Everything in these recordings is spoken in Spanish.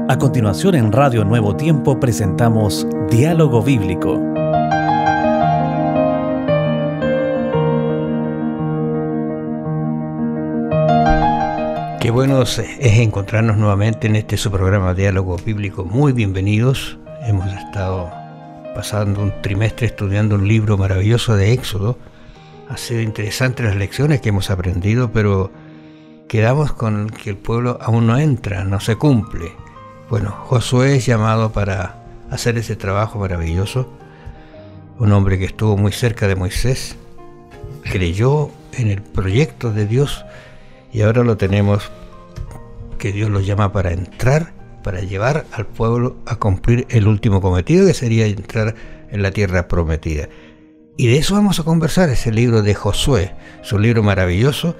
A continuación, en Radio Nuevo Tiempo presentamos Diálogo Bíblico. Qué bueno es encontrarnos nuevamente en este su programa Diálogo Bíblico. Muy bienvenidos. Hemos estado pasando un trimestre estudiando un libro maravilloso de Éxodo. Ha sido interesante las lecciones que hemos aprendido, pero quedamos con que el pueblo aún no entra, no se cumple. Bueno, Josué es llamado para hacer ese trabajo maravilloso. Un hombre que estuvo muy cerca de Moisés, creyó en el proyecto de Dios y ahora lo tenemos, que Dios lo llama para entrar, para llevar al pueblo a cumplir el último cometido, que sería entrar en la tierra prometida. Y de eso vamos a conversar, ese libro de Josué. Es un libro maravilloso,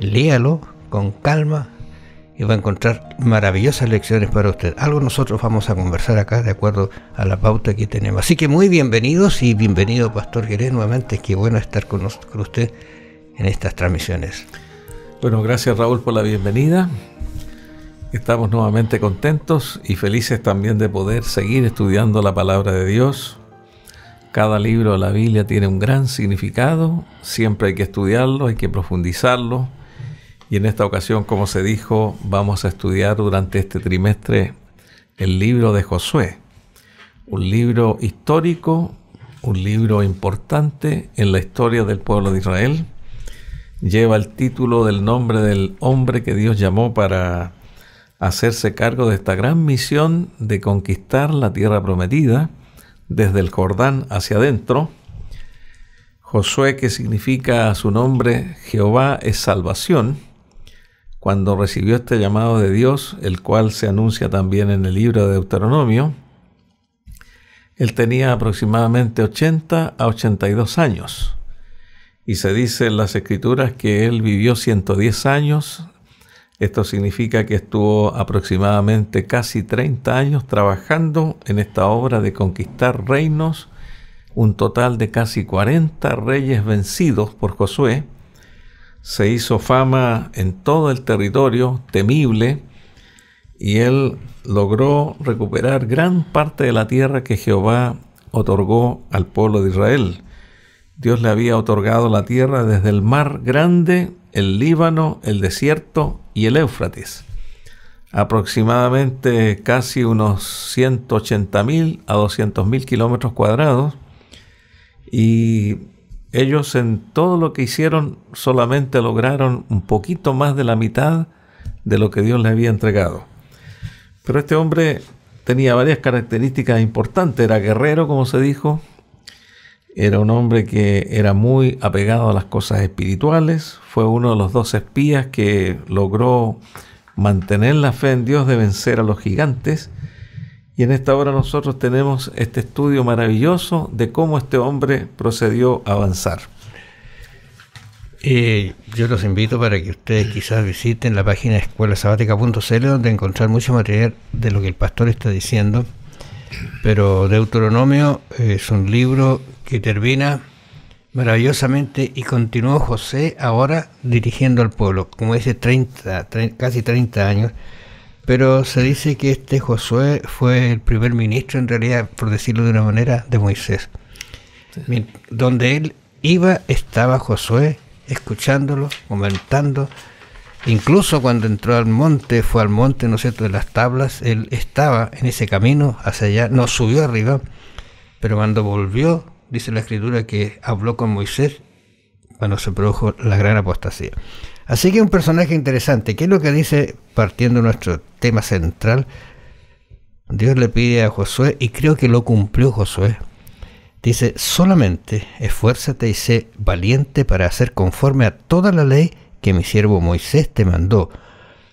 léalo con calma y va a encontrar maravillosas lecciones para usted. Algo nosotros vamos a conversar acá de acuerdo a la pauta que tenemos. Así que muy bienvenidos y bienvenido Pastor Guerrero nuevamente. Qué bueno estar con usted en estas transmisiones. Bueno, gracias Raúl por la bienvenida. Estamos nuevamente contentos y felices también de poder seguir estudiando la palabra de Dios. Cada libro de la Biblia tiene un gran significado, siempre hay que estudiarlo, hay que profundizarlo. Y en esta ocasión, como se dijo, vamos a estudiar durante este trimestre el libro de Josué. Un libro histórico, un libro importante en la historia del pueblo de Israel. Lleva el título del nombre del hombre que Dios llamó para hacerse cargo de esta gran misión de conquistar la tierra prometida desde el Jordán hacia adentro. Josué, que significa su nombre, Jehová es salvación. Cuando recibió este llamado de Dios, el cual se anuncia también en el libro de Deuteronomio, él tenía aproximadamente 80 a 82 años. Y se dice en las Escrituras que él vivió 110 años. Esto significa que estuvo aproximadamente casi 30 años trabajando en esta obra de conquistar reinos, un total de casi 40 reyes vencidos por Josué. Se hizo fama en todo el territorio, temible, y él logró recuperar gran parte de la tierra que Jehová otorgó al pueblo de Israel. Dios le había otorgado la tierra desde el mar grande, el Líbano, el desierto y el Éufrates. Aproximadamente casi unos 180.000 a 200.000 kilómetros cuadrados. Y ellos en todo lo que hicieron solamente lograron un poquito más de la mitad de lo que Dios les había entregado. Pero este hombre tenía varias características importantes. Era guerrero, como se dijo. Era un hombre que era muy apegado a las cosas espirituales. Fue uno de los 2 espías que logró mantener la fe en Dios de vencer a los gigantes. Y en esta hora nosotros tenemos este estudio maravilloso de cómo este hombre procedió a avanzar. Yo los invito para que ustedes quizás visiten la página escuelasabatica.cl, donde encontrar mucho material de lo que el pastor está diciendo. Pero Deuteronomio es un libro que termina maravillosamente y continuó José ahora dirigiendo al pueblo, como dice, casi 30 años. Pero se dice que este Josué fue el primer ministro, en realidad, por decirlo de una manera, de Moisés. Sí. Donde él iba, estaba Josué, escuchándolo, comentando. Incluso cuando entró al monte, fue al monte, ¿no es cierto?, de las tablas, él estaba en ese camino hacia allá, no subió arriba, pero cuando volvió, dice la Escritura que habló con Moisés cuando se produjo la gran apostasía. Así que un personaje interesante. ¿Qué es lo que dice, partiendo de nuestro tema central? Dios le pide a Josué, y creo que lo cumplió Josué. Dice, solamente esfuérzate y sé valiente para hacer conforme a toda la ley que mi siervo Moisés te mandó.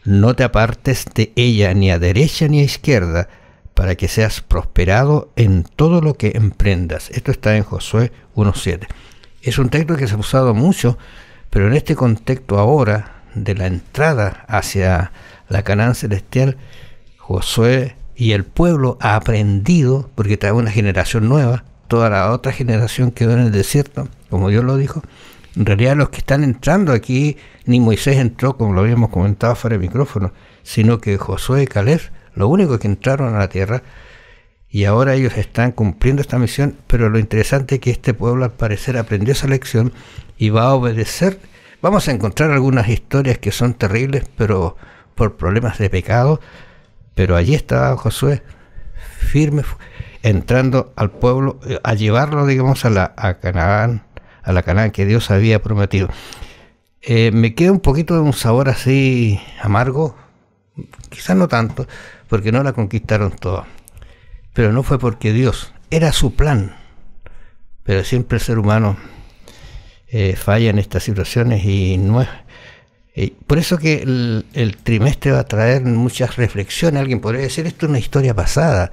No te apartes de ella ni a derecha ni a izquierda, para que seas prosperado en todo lo que emprendas. Esto está en Josué 1:7. Es un texto que se ha usado mucho, pero en este contexto ahora de la entrada hacia la Canaán celestial, Josué y el pueblo ha aprendido, porque trae una generación nueva, toda la otra generación quedó en el desierto, como Dios lo dijo, En realidad los que están entrando aquí, ni Moisés entró, como lo habíamos comentado fuera de micrófono, sino que Josué y Caleb, los únicos que entraron a la tierra, y ahora ellos están cumpliendo esta misión, pero lo interesante es que este pueblo al parecer aprendió esa lección y va a obedecer. Vamos a encontrar algunas historias que son terribles, pero por problemas de pecado, pero allí estaba Josué, firme, entrando al pueblo, a llevarlo, digamos, a Canaán, a la Canaán que Dios había prometido. Me queda un poquito de un sabor así amargo, quizás no tanto, porque no la conquistaron toda, pero no fue porque Dios, era su plan, pero siempre el ser humano falla en estas situaciones y no es. Por eso que el trimestre va a traer muchas reflexiones. Alguien podría decir, esto es una historia pasada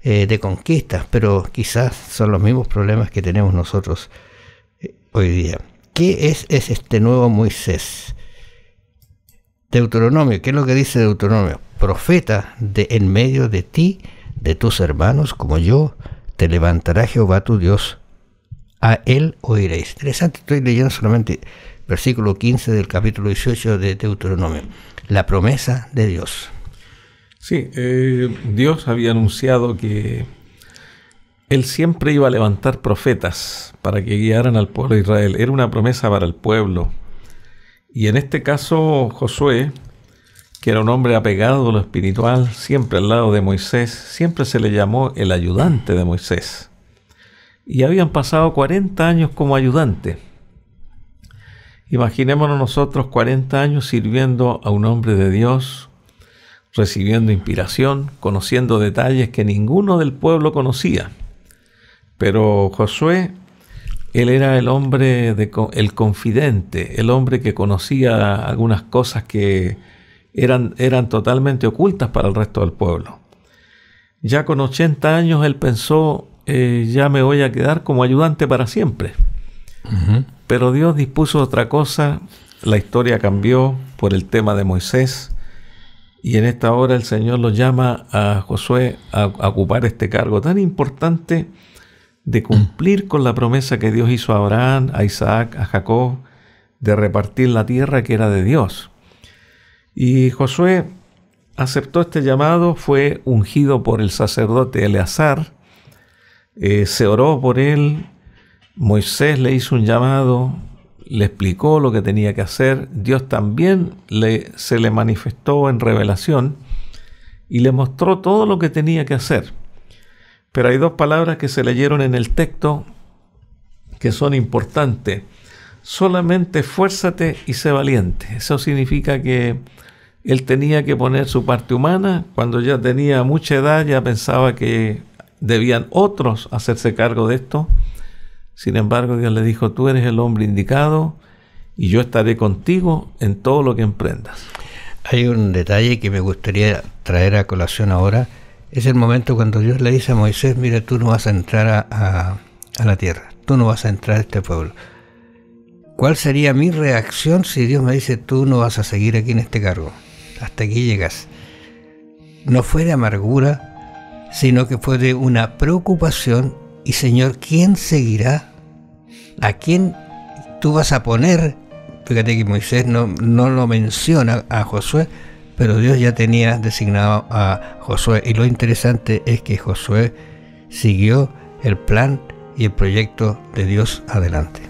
de conquistas, pero quizás son los mismos problemas que tenemos nosotros hoy día. ¿Qué es este nuevo Moisés? Deuteronomio, ¿qué es lo que dice Deuteronomio? Profeta de en medio de ti, de tus hermanos, como yo, te levantará Jehová tu Dios, a él oiréis. Interesante, estoy leyendo solamente versículo 15 del capítulo 18 de Deuteronomio. La promesa de Dios. Sí, Dios había anunciado que Él siempre iba a levantar profetas para que guiaran al pueblo de Israel. Era una promesa para el pueblo. Y en este caso, Josué, que era un hombre apegado a lo espiritual, siempre al lado de Moisés, siempre se le llamó el ayudante de Moisés. Y habían pasado 40 años como ayudante. Imaginémonos nosotros 40 años sirviendo a un hombre de Dios, recibiendo inspiración, conociendo detalles que ninguno del pueblo conocía. Pero Josué, él era el hombre, el confidente, el hombre que conocía algunas cosas que eran totalmente ocultas para el resto del pueblo. Ya con 80 años él pensó, ya me voy a quedar como ayudante para siempre. Uh-huh. Pero Dios dispuso otra cosa, la historia cambió por el tema de Moisés, y en esta hora el Señor lo llama a Josué a ocupar este cargo tan importante de cumplir con la promesa que Dios hizo a Abraham, a Isaac, a Jacob, de repartir la tierra que era de Dios. Y Josué aceptó este llamado, fue ungido por el sacerdote Eleazar, se oró por él. Moisés le hizo un llamado, le explicó lo que tenía que hacer. Dios también se le manifestó en revelación y le mostró todo lo que tenía que hacer. Pero hay dos palabras que se leyeron en el texto que son importantes. Solamente esfuérzate y sé valiente. Eso significa que él tenía que poner su parte humana. Cuando ya tenía mucha edad, ya pensaba que debían otros hacerse cargo de esto. Sin embargo, Dios le dijo, tú eres el hombre indicado y yo estaré contigo en todo lo que emprendas. Hay un detalle que me gustaría traer a colación ahora. Es el momento cuando Dios le dice a Moisés, mira, tú no vas a entrar a la tierra, tú no vas a entrar a este pueblo. ¿Cuál sería mi reacción si Dios me dice, tú no vas a seguir aquí en este cargo? Hasta aquí llegas. No fue de amargura, sino que fue de una preocupación. Y Señor, ¿quién seguirá? ¿A quién tú vas a poner? Fíjate que Moisés no lo menciona a Josué, pero Dios ya tenía designado a Josué. Y lo interesante es que Josué siguió el plan y el proyecto de Dios adelante.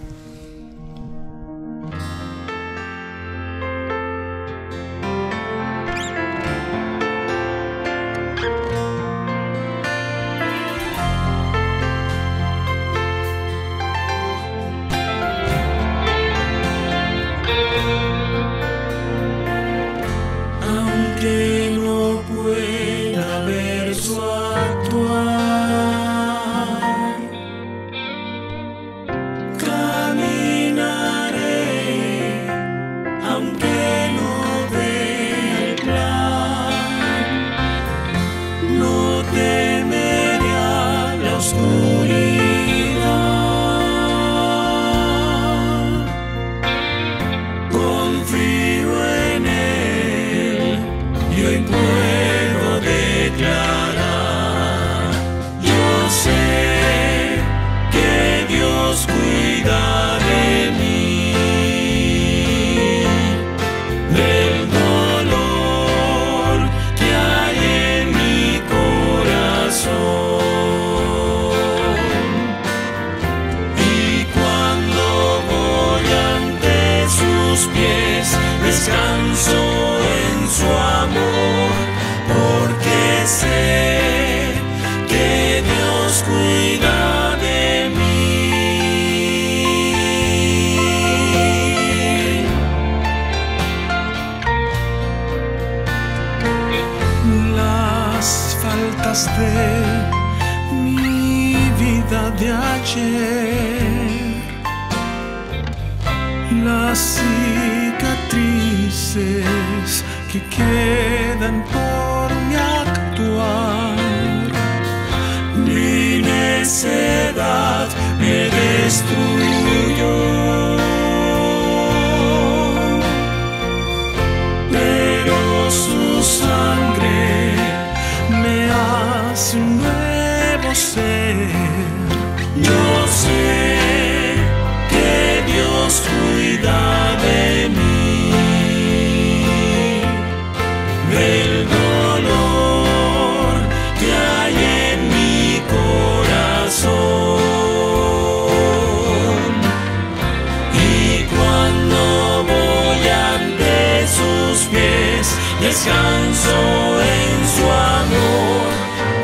God. vueltas de mi vida de ayer, las cicatrices que quedan por mi actuar. Mi necedad me destruyó, pero su sangre me hace un nuevo ser. Yo sé que Dios cuida de mí, del dolor que hay en mi corazón. Y cuando voy ante sus pies, descanso en su amor,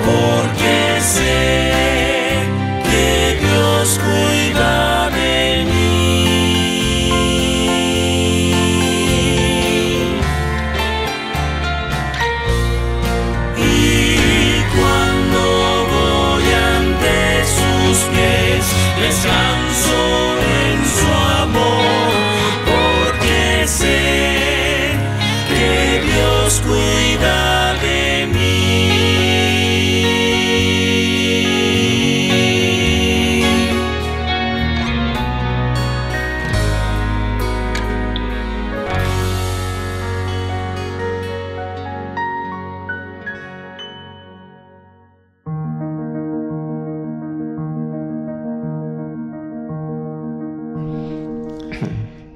porque sé que Dios cuida de mí. Y cuando voy ante sus pies, descanso en su amor, porque sé que Dios cuida de mí.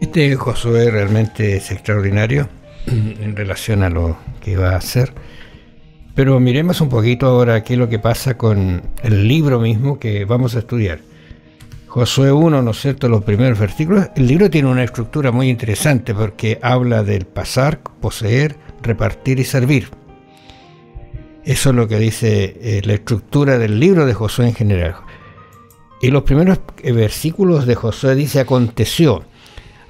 Este Josué realmente es extraordinario en relación a lo que va a hacer. Pero miremos un poquito ahora qué es lo que pasa con el libro mismo que vamos a estudiar. Josué 1, ¿no es cierto?, los primeros versículos. El libro tiene una estructura muy interesante porque habla del pasar, poseer, repartir y servir. Eso es lo que dice la estructura del libro de Josué en general. Y los primeros versículos de Josué dice aconteció.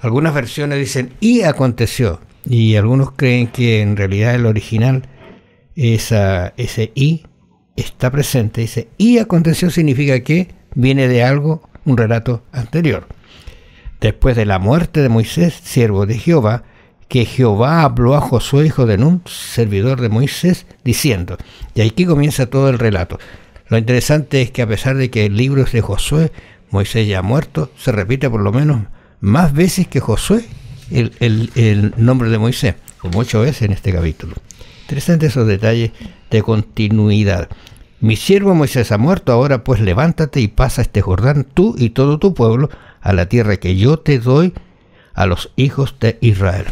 Algunas versiones dicen y aconteció. Y algunos creen que en realidad el original, ese y está presente. Dice y aconteció significa que viene de algo, un relato anterior. Después de la muerte de Moisés, siervo de Jehová, que Jehová habló a Josué, hijo de Nun, servidor de Moisés, diciendo. Y aquí comienza todo el relato. Lo interesante es que a pesar de que el libro es de Josué, Moisés ya ha muerto, se repite por lo menos más veces que Josué el nombre de Moisés, como 8 veces en este capítulo. Interesante esos detalles de continuidad. Mi siervo Moisés ha muerto, ahora pues levántate y pasa este Jordán, tú y todo tu pueblo, a la tierra que yo te doy a los hijos de Israel.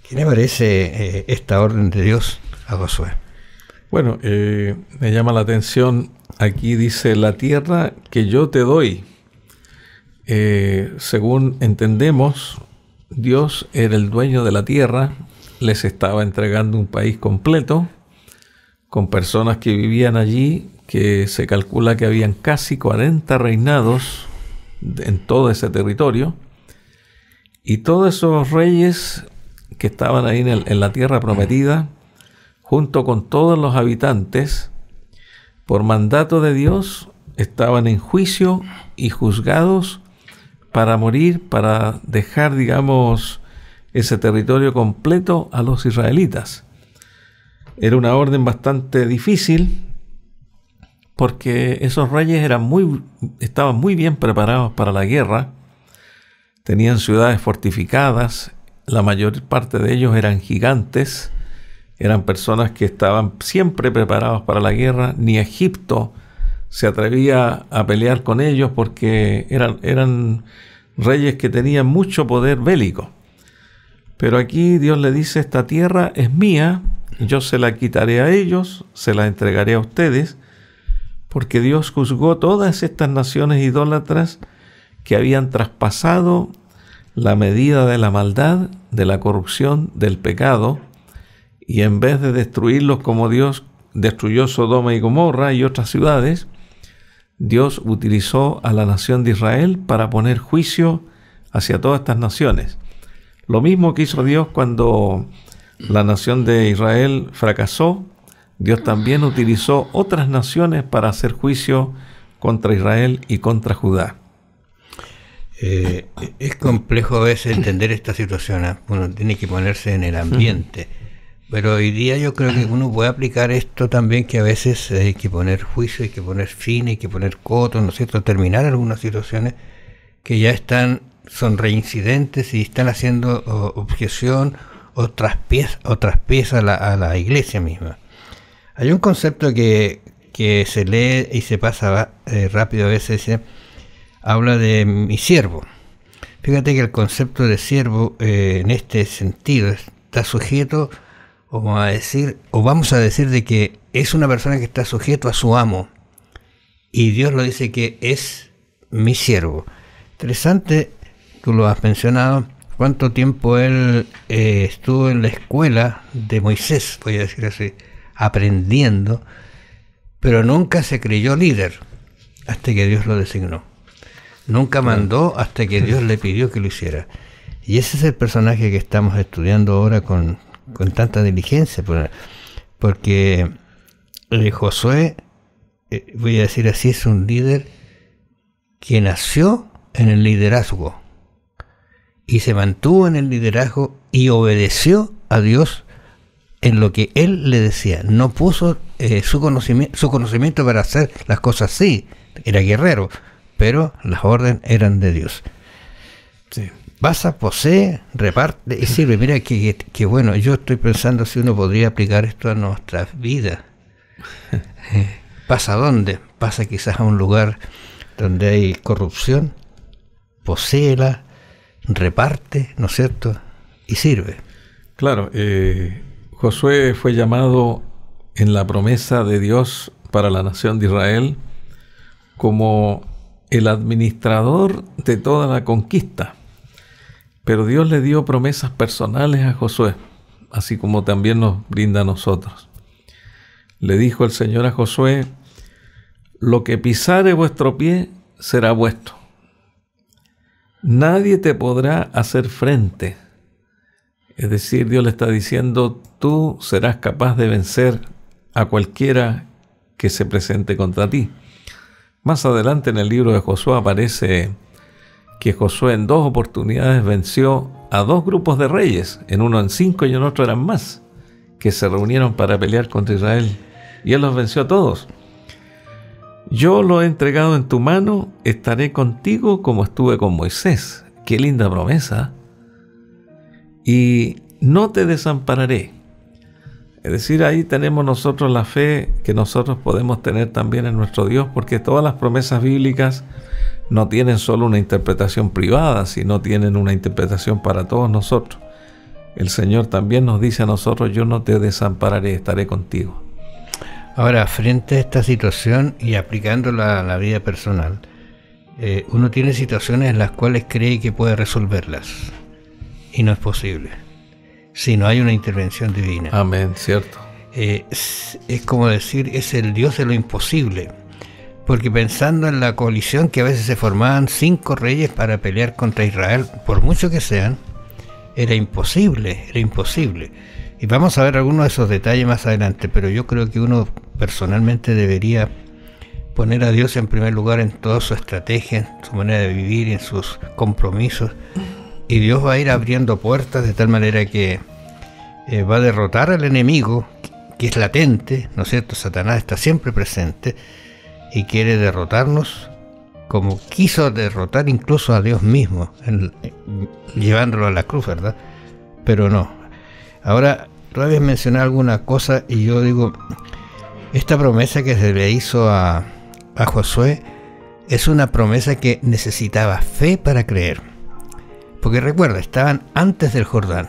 ¿Qué le parece esta orden de Dios a Josué? Bueno, me llama la atención, aquí dice la tierra que yo te doy. Según entendemos, Dios era el dueño de la tierra, les estaba entregando un país completo, con personas que vivían allí, que se calcula que habían casi 40 reinados en todo ese territorio, y todos esos reyes que estaban ahí en la tierra prometida, junto con todos los habitantes, por mandato de Dios, estaban en juicio y juzgados para morir, para dejar, digamos, ese territorio completo a los israelitas. Era una orden bastante difícil, porque esos reyes estaban muy bien preparados para la guerra, tenían ciudades fortificadas, la mayor parte de ellos eran gigantes, eran personas que estaban siempre preparados para la guerra. Ni Egipto se atrevía a pelear con ellos porque eran reyes que tenían mucho poder bélico. Pero aquí Dios le dice, esta tierra es mía, yo se la quitaré a ellos, se la entregaré a ustedes, porque Dios juzgó todas estas naciones idólatras que habían traspasado la medida de la maldad, de la corrupción, del pecado, y en vez de destruirlos como Dios destruyó Sodoma y Gomorra y otras ciudades, Dios utilizó a la nación de Israel para poner juicio hacia todas estas naciones. Lo mismo que hizo Dios cuando la nación de Israel fracasó, Dios también utilizó otras naciones para hacer juicio contra Israel y contra Judá. Es complejo a veces entender esta situación, ¿eh? Uno tiene que ponerse en el ambiente. Pero hoy día yo creo que uno puede aplicar esto también, que a veces hay que poner juicio, hay que poner fin, hay que poner cotos, ¿no es cierto? Terminar algunas situaciones que ya son reincidentes y están haciendo objeción o traspieza a la iglesia misma. Hay un concepto que se lee y se pasa rápido a veces, habla de mi siervo. Fíjate que el concepto de siervo en este sentido está sujeto, o vamos a decir de que es una persona que está sujeto a su amo, y Dios lo dice que es mi siervo. Interesante, tú lo has mencionado, cuánto tiempo él estuvo en la escuela de Moisés, voy a decir así, aprendiendo, pero nunca se creyó líder hasta que Dios lo designó. Nunca mandó hasta que Dios le pidió que lo hiciera. Y ese es el personaje que estamos estudiando ahora con tanta diligencia, porque Josué, voy a decir así, es un líder que nació en el liderazgo y se mantuvo en el liderazgo y obedeció a Dios en lo que él le decía. No puso su conocimiento para hacer las cosas así. Era guerrero, pero las órdenes eran de Dios. Sí. Pasa, posee, reparte y sirve. Mira que bueno, yo estoy pensando si uno podría aplicar esto a nuestras vidas. ¿Pasa a dónde? Pasa quizás a un lugar donde hay corrupción, poséela, reparte, ¿no es cierto? Y sirve. Claro, Josué fue llamado en la promesa de Dios para la nación de Israel como el administrador de toda la conquista. Pero Dios le dio promesas personales a Josué, así como también nos brinda a nosotros. Le dijo el Señor a Josué: lo que pisare vuestro pie será vuestro. Nadie te podrá hacer frente. Es decir, Dios le está diciendo, tú serás capaz de vencer a cualquiera que se presente contra ti. Más adelante en el libro de Josué aparece que Josué en 2 oportunidades venció a 2 grupos de reyes, en uno en 5 y en otro eran más, que se reunieron para pelear contra Israel, y él los venció a todos. Yo lo he entregado en tu mano, estaré contigo como estuve con Moisés. Qué linda promesa. Y no te desampararé. Es decir, ahí tenemos nosotros la fe que nosotros podemos tener también en nuestro Dios, porque todas las promesas bíblicas no tienen solo una interpretación privada, sino tienen una interpretación para todos nosotros. El Señor también nos dice a nosotros, yo no te desampararé, estaré contigo. Ahora, frente a esta situación y aplicándola a la vida personal, uno tiene situaciones en las cuales cree que puede resolverlas, y no es posible si no hay una intervención divina. Amén, cierto. Es como decir, es el Dios de lo imposible, porque pensando en la coalición que a veces se formaban 5 reyes para pelear contra Israel, por mucho que sean, era imposible. Y vamos a ver algunos de esos detalles más adelante, pero yo creo que uno personalmente debería poner a Dios en primer lugar en toda su estrategia, en su manera de vivir, en sus compromisos, y Dios va a ir abriendo puertas de tal manera que va a derrotar al enemigo, que es latente, ¿no es cierto? Satanás está siempre presente y quiere derrotarnos como quiso derrotar incluso a Dios mismo, llevándolo a la cruz, ¿verdad? Pero no. Ahora, tú habías mencionado alguna cosa y yo digo, esta promesa que se le hizo a Josué es una promesa que necesitaba fe para creer. Porque recuerda, estaban antes del Jordán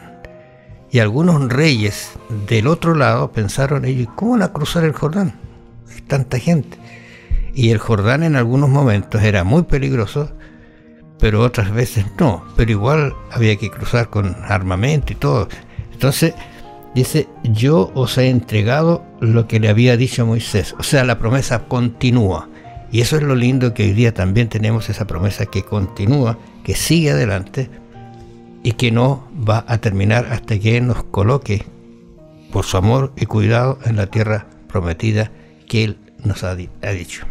y algunos reyes del otro lado pensaron ellos, ¿cómo van a cruzar el Jordán? Hay tanta gente. Y el Jordán en algunos momentos era muy peligroso, pero otras veces no. Pero igual había que cruzar con armamento y todo. Entonces dice, yo os he entregado lo que le había dicho Moisés. O sea, la promesa continúa. Y eso es lo lindo, que hoy día también tenemos esa promesa que continúa, que sigue adelante y que no va a terminar hasta que Él nos coloque por su amor y cuidado en la tierra prometida que Él nos ha dicho.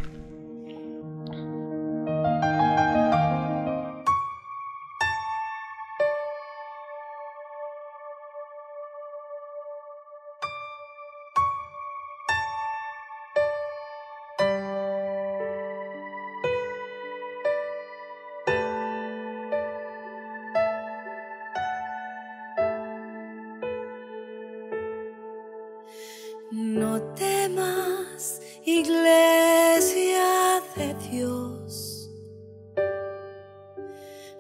No temas, iglesia de Dios,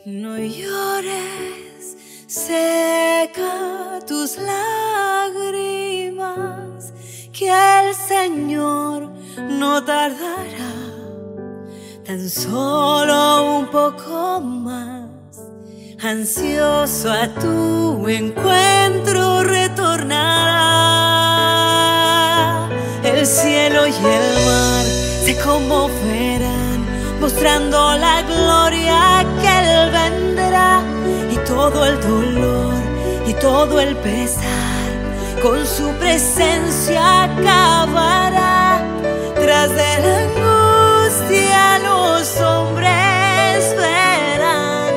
no llores, seca tus lágrimas, que el Señor no tardará, tan solo un poco más, ansioso a tu encuentro retornará. El cielo y el mar se conmoverán, mostrando la gloria que Él vendrá, y todo el dolor y todo el pesar con su presencia acabará. Tras de la angustia los hombres verán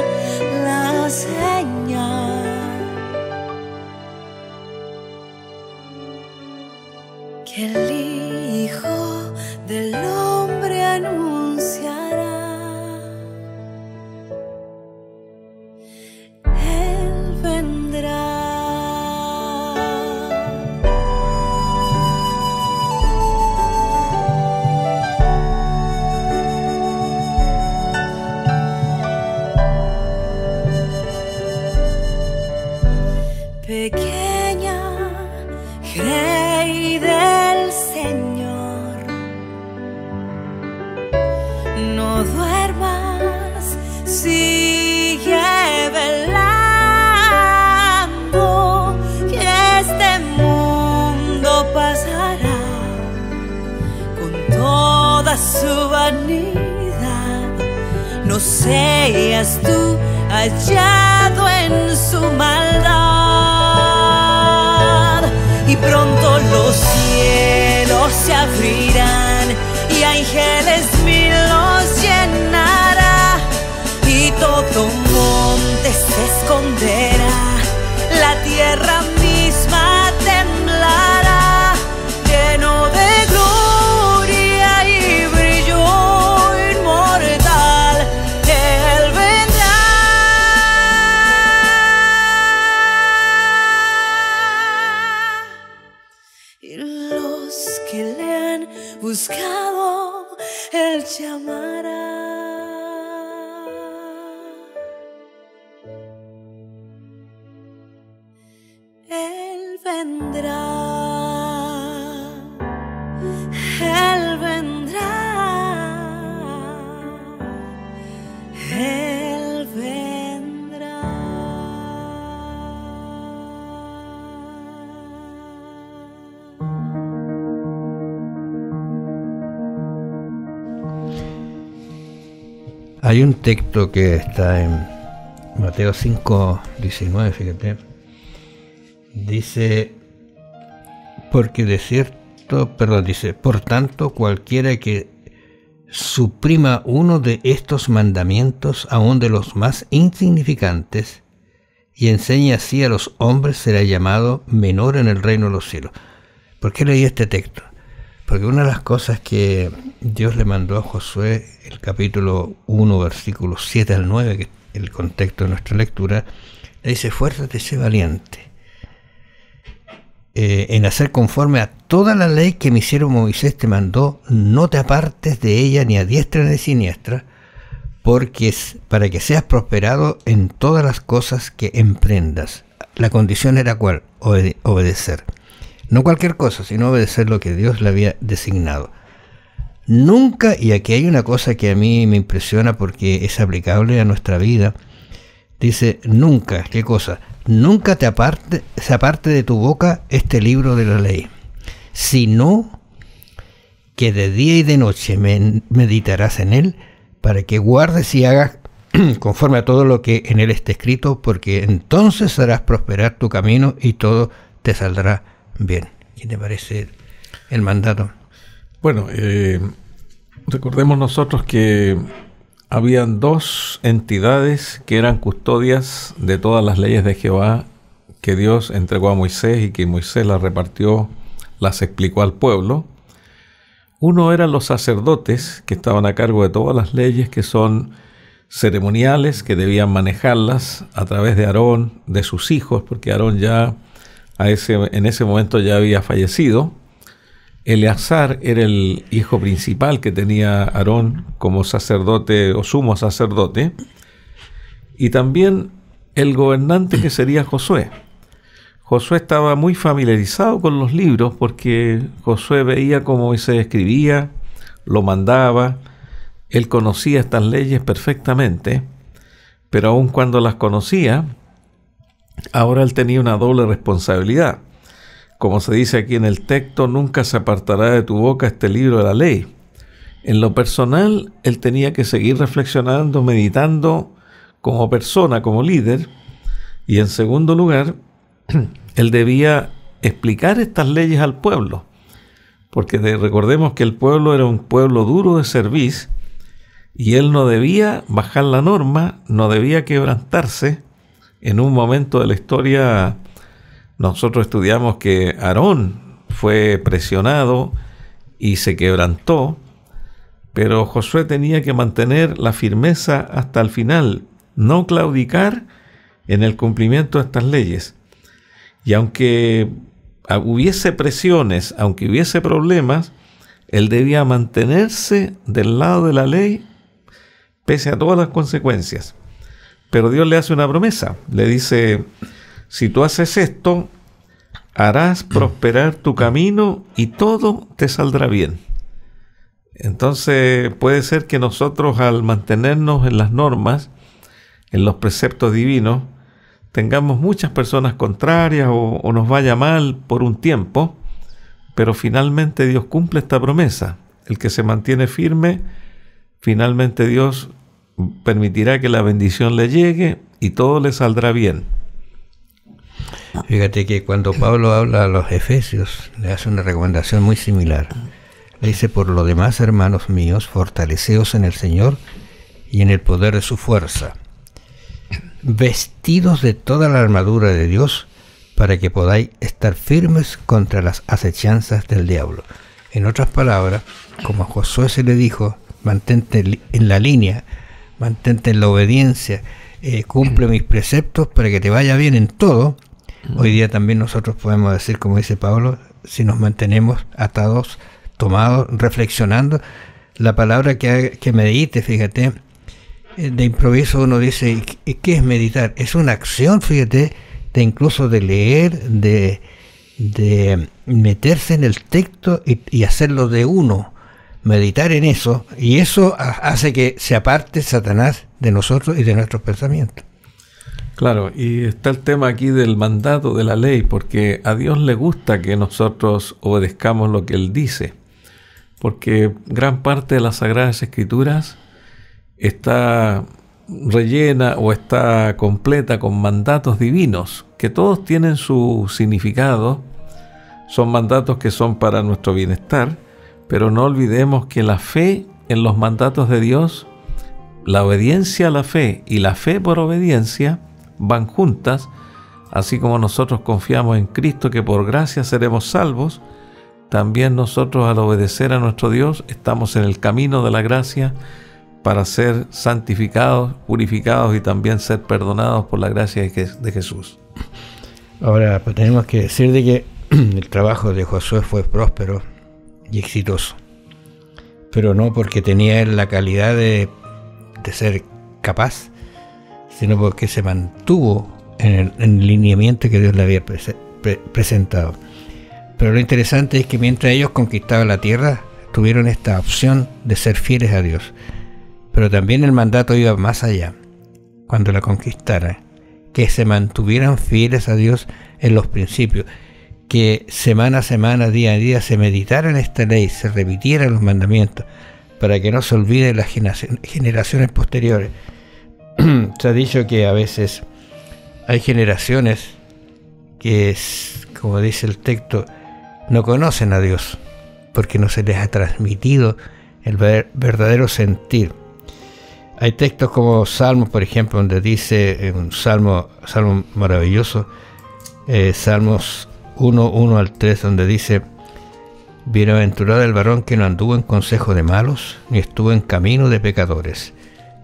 la señal que el Hijo del Hombre anunciará. Él vendrá. Pequeña, Rey del Señor, no duermas, sigue velando, que este mundo pasará con toda su vanidad. No seas tú hallado en su maldad. Y pronto los cielos se abrirán y ángeles mil los llenará, y todo monte se esconderá, la tierra misma temblará, lleno de gloria y brillo inmortal. Él vendrá. Y los que le han buscado, Él llamará. Él vendrá. Él vendrá. Él vendrá. Hay un texto que está en Mateo 5:19, fíjate. Dice, por tanto, cualquiera que suprima uno de estos mandamientos, aun de los más insignificantes, y enseñe así a los hombres, será llamado menor en el reino de los cielos. ¿Por qué leí este texto? Porque una de las cosas que Dios le mandó a Josué, el capítulo 1, versículos 7 al 9, que es el contexto de nuestra lectura, le dice, esfuérzate, sé valiente en hacer conforme a toda la ley que mi siervo Moisés te mandó, no te apartes de ella ni a diestra ni a siniestra, porque es para que seas prosperado en todas las cosas que emprendas. La condición era ¿cuál? Obedecer. No cualquier cosa, sino obedecer lo que Dios le había designado. Nunca, y aquí hay una cosa que a mí me impresiona porque es aplicable a nuestra vida, dice, nunca, ¿qué cosa? Nunca se aparte de tu boca este libro de la ley, sino que de día y de noche meditarás en él, para que guardes y hagas conforme a todo lo que en él está escrito, porque entonces harás prosperar tu camino y todo te saldrá bien. ¿Qué te parece el mandato? Bueno, recordemos nosotros que habían dos entidades que eran custodias de todas las leyes de Jehová que Dios entregó a Moisés y que Moisés las repartió, las explicó al pueblo. Uno eran los sacerdotes que estaban a cargo de todas las leyes que son ceremoniales, que debían manejarlas a través de Aarón, de sus hijos, porque Aarón ya en ese momento ya había fallecido. Eleazar era el hijo principal que tenía Aarón como sacerdote o sumo sacerdote, y también el gobernante que sería Josué. Josué estaba muy familiarizado con los libros porque Josué veía cómo Moisés escribía, lo mandaba, él conocía estas leyes perfectamente, pero aun cuando las conocía, ahora él tenía una doble responsabilidad. Como se dice aquí en el texto, nunca se apartará de tu boca este libro de la ley. En lo personal, él tenía que seguir reflexionando, meditando como persona, como líder, y en segundo lugar, él debía explicar estas leyes al pueblo, porque recordemos que el pueblo era un pueblo duro de cerviz, y él no debía bajar la norma, no debía quebrantarse. En un momento de la historia, nosotros estudiamos que Aarón fue presionado y se quebrantó, pero Josué tenía que mantener la firmeza hasta el final, no claudicar en el cumplimiento de estas leyes. Y aunque hubiese presiones, aunque hubiese problemas, él debía mantenerse del lado de la ley pese a todas las consecuencias. Pero Dios le hace una promesa, le dice: si tú haces esto, harás prosperar tu camino y todo te saldrá bien. Entonces puede ser que nosotros, al mantenernos en las normas, en los preceptos divinos, tengamos muchas personas contrarias o nos vaya mal por un tiempo, pero finalmente Dios cumple esta promesa. El que se mantiene firme, finalmente Dios permitirá que la bendición le llegue y todo le saldrá bien. Fíjate que cuando Pablo habla a los efesios, le hace una recomendación muy similar. Le dice: por lo demás, hermanos míos, fortaleceos en el Señor y en el poder de su fuerza, vestidos de toda la armadura de Dios, para que podáis estar firmes contra las acechanzas del diablo. En otras palabras, como a Josué se le dijo: mantente en la línea, mantente en la obediencia, cumple mis preceptos para que te vaya bien en todo. Hoy día también nosotros podemos decir, como dice Pablo, si nos mantenemos atados, tomados, reflexionando. La palabra que medite, fíjate, de improviso uno dice: ¿qué es meditar? Es una acción, fíjate, de incluso de leer, de meterse en el texto y hacerlo de uno, meditar en eso, y eso hace que se aparte Satanás de nosotros y de nuestros pensamientos. Claro, y está el tema aquí del mandato de la ley, porque a Dios le gusta que nosotros obedezcamos lo que Él dice, porque gran parte de las Sagradas Escrituras está rellena o está completa con mandatos divinos, que todos tienen su significado, son mandatos que son para nuestro bienestar, pero no olvidemos que la fe en los mandatos de Dios, la obediencia a la fe y la fe por obediencia van juntas. Así como nosotros confiamos en Cristo que por gracia seremos salvos, también nosotros, al obedecer a nuestro Dios, estamos en el camino de la gracia para ser santificados, purificados y también ser perdonados por la gracia de Jesús. Ahora, pues tenemos que decir de que el trabajo de Josué fue próspero y exitoso, pero no porque tenía él la calidad de ser capaz, sino porque se mantuvo en el lineamiento que Dios le había presentado. Pero lo interesante es que mientras ellos conquistaban la tierra, tuvieron esta opción de ser fieles a Dios. Pero también el mandato iba más allá, cuando la conquistaran, que se mantuvieran fieles a Dios en los principios, que semana a semana, día a día, se meditara en esta ley, se repitieran los mandamientos, para que no se olviden las generaciones posteriores. Se ha dicho que a veces hay generaciones que, como dice el texto, no conocen a Dios, porque no se les ha transmitido el verdadero sentir. Hay textos como Salmos, por ejemplo, donde dice, un salmo maravilloso, Salmos 1 al 3, donde dice: bienaventurado el varón que no anduvo en consejo de malos, ni estuvo en camino de pecadores,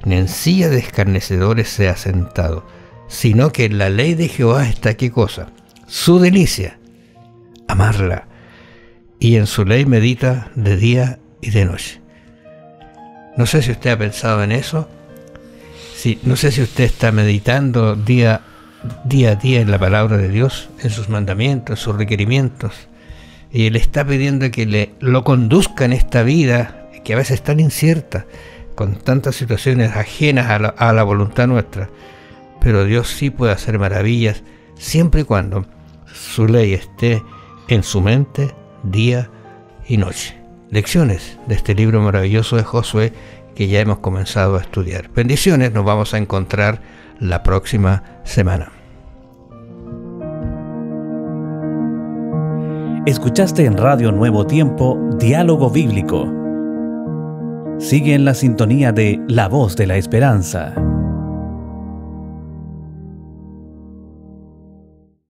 ni en silla de escarnecedores se ha sentado, sino que en la ley de Jehová está, ¿qué cosa? Su delicia, amarla, y en su ley medita de día y de noche. No sé si usted ha pensado en eso. Sí, no sé si usted está meditando día a día en la palabra de Dios, en sus mandamientos, en sus requerimientos, y Él está pidiendo que lo conduzca en esta vida, que a veces es tan incierta, con tantas situaciones ajenas a la voluntad nuestra. Pero Dios sí puede hacer maravillas, siempre y cuando su ley esté en su mente día y noche. Lecciones de este libro maravilloso de Josué que ya hemos comenzado a estudiar. Bendiciones, nos vamos a encontrar la próxima semana. Escuchaste en Radio Nuevo Tiempo Diálogo Bíblico. Sigue en la sintonía de La Voz de la Esperanza.